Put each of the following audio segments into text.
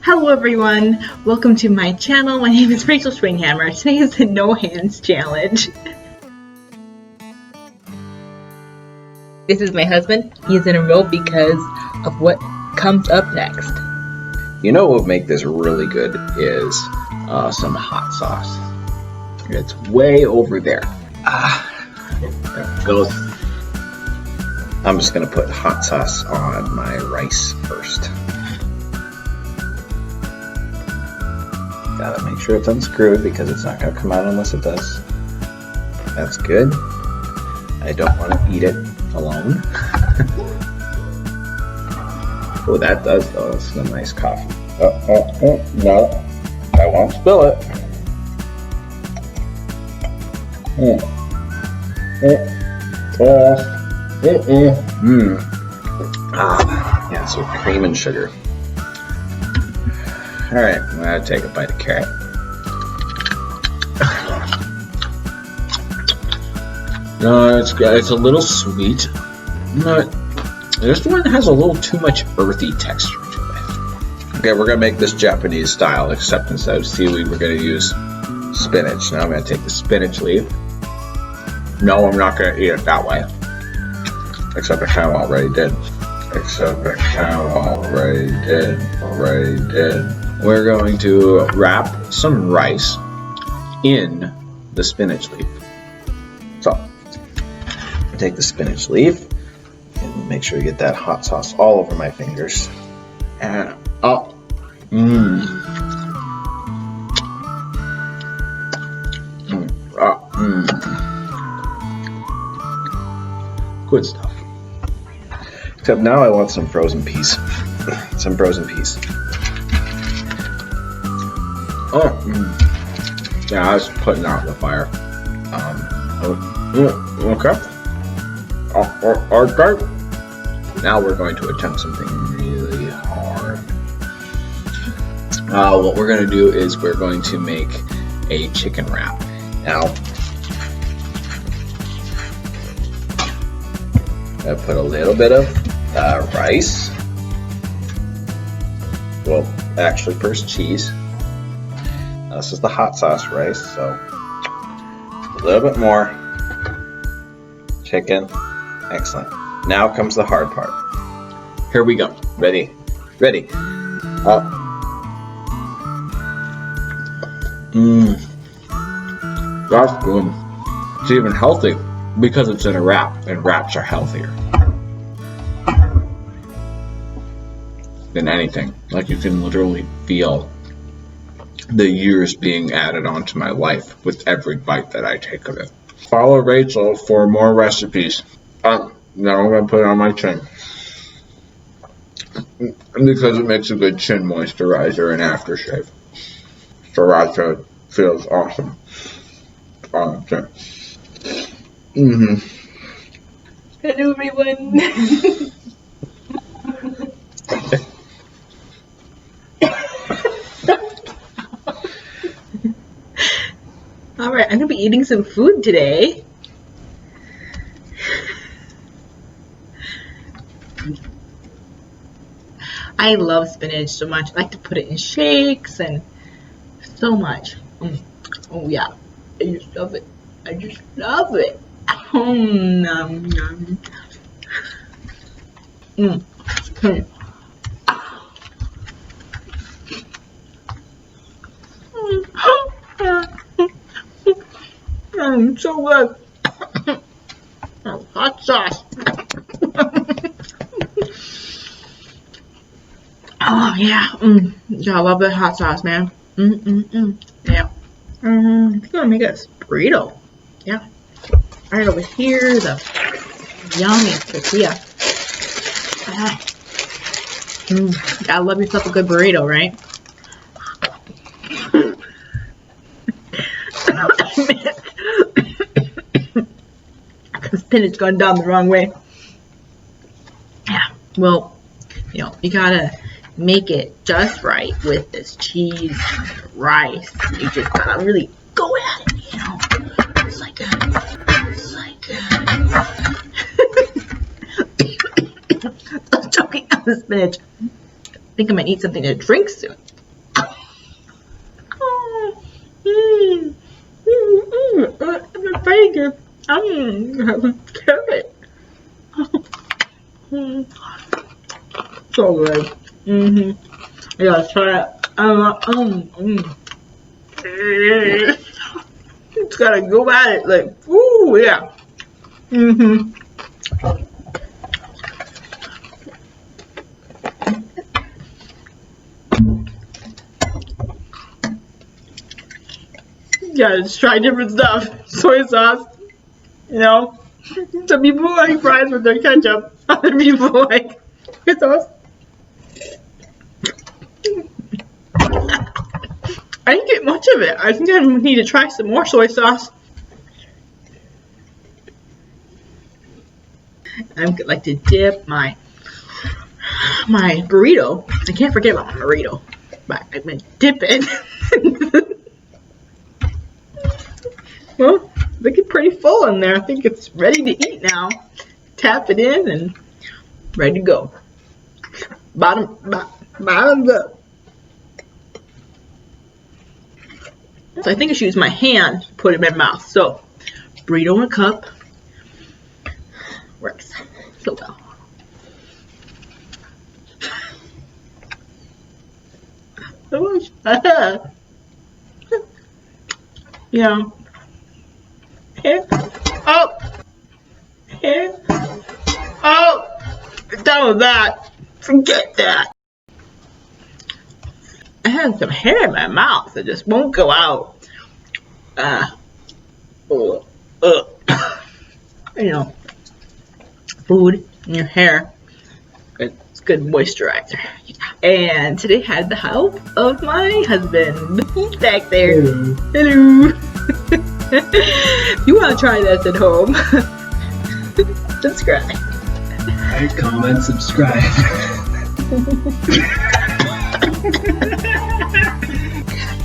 Hello everyone, welcome to my channel. My name is Rachel Schwinghammer. Today is the no hands challenge. This is my husband. He is in a row because of what comes up next. You know what would make this really good is some hot sauce. It's way over there. There it goes. I'm just gonna put hot sauce on my rice first. Gotta make sure it's unscrewed because it's not gonna come out unless it does. That's good. I don't want to eat it alone. Oh, that does though. That's a nice coffee. No, I won't spill it. Yeah, so cream and sugar. All right, I'm gonna take a bite of carrot. No, it's a little sweet. But this one has a little too much earthy texture to it. Okay, we're gonna make this Japanese style, except instead of seaweed, we're gonna use spinach. Now I'm gonna take the spinach leaf. No, I'm not gonna eat it that way. Except I kind of already did. Already did. We're going to wrap some rice in the spinach leaf. So, take the spinach leaf and make sure you get that hot sauce all over my fingers. And good stuff. Except now I want some frozen peas. Some frozen peas. Yeah, I was putting out the fire. Okay. Okay. Now we're going to attempt something really hard. What we're going to do is we're going to make a chicken wrap. Now, I put a little bit of rice. Well, actually, first cheese. This is the hot sauce rice, so a little bit more. Chicken. Excellent. Now comes the hard part. Here we go. Ready? Ready. That's good. It's even healthy because it's in a wrap, and wraps are healthier than anything. Like, you can literally feel the years being added onto my life with every bite that I take of it. Follow Rachel for more recipes. Now I'm going to put it on my chin because it makes a good chin moisturizer and aftershave. Sriracha feels awesome on the chin. Hello everyone. Alright, I'm going to be eating some food today. I love spinach so much. I like to put it in shakes and so much. Oh yeah, I just love it. I just love it. Nom, nom. So good. Oh, hot sauce. Oh yeah. Yeah, I love the hot sauce, man. Yeah. I'm gonna make a burrito. Yeah. Alright, over here, the yummy tortilla. Gotta love yourself a good burrito, right? The spinach gone down the wrong way. Yeah, well, you know, you gotta make it just right with this cheese and rice. You just gotta really go at it, you know. It's like I'm choking on the spinach. I think I might need something to drink soon. My finger. Carrot. So good. I gotta try it. Just gotta go at it like, ooh, yeah. Yeah, just try different stuff. Soy sauce, you know. Some people like fries with their ketchup. Other people like hot sauce. I didn't get much of it. I think I need to try some more soy sauce. I like to dip my burrito. I can't forget about my burrito. But I'm gonna dip it. Well, looking pretty full in there. I think it's ready to eat now. Tap it in and ready to go. Bottoms up. So I think I should use my hand to put it in my mouth. So, burrito in a cup works so well. Yeah. Here. Oh. Here. Oh. Done with that. Forget that. I had some hair in my mouth that just won't go out. You know, food in your hair. It's good moisturizer. And today I had the help of my husband. He's back there. Hello. You want to try this at home? Subscribe. Like, comment, subscribe.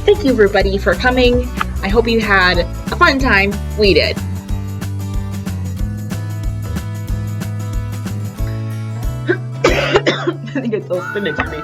Thank you everybody for coming. I hope you had a fun time. We did. I think it's all spinach for me.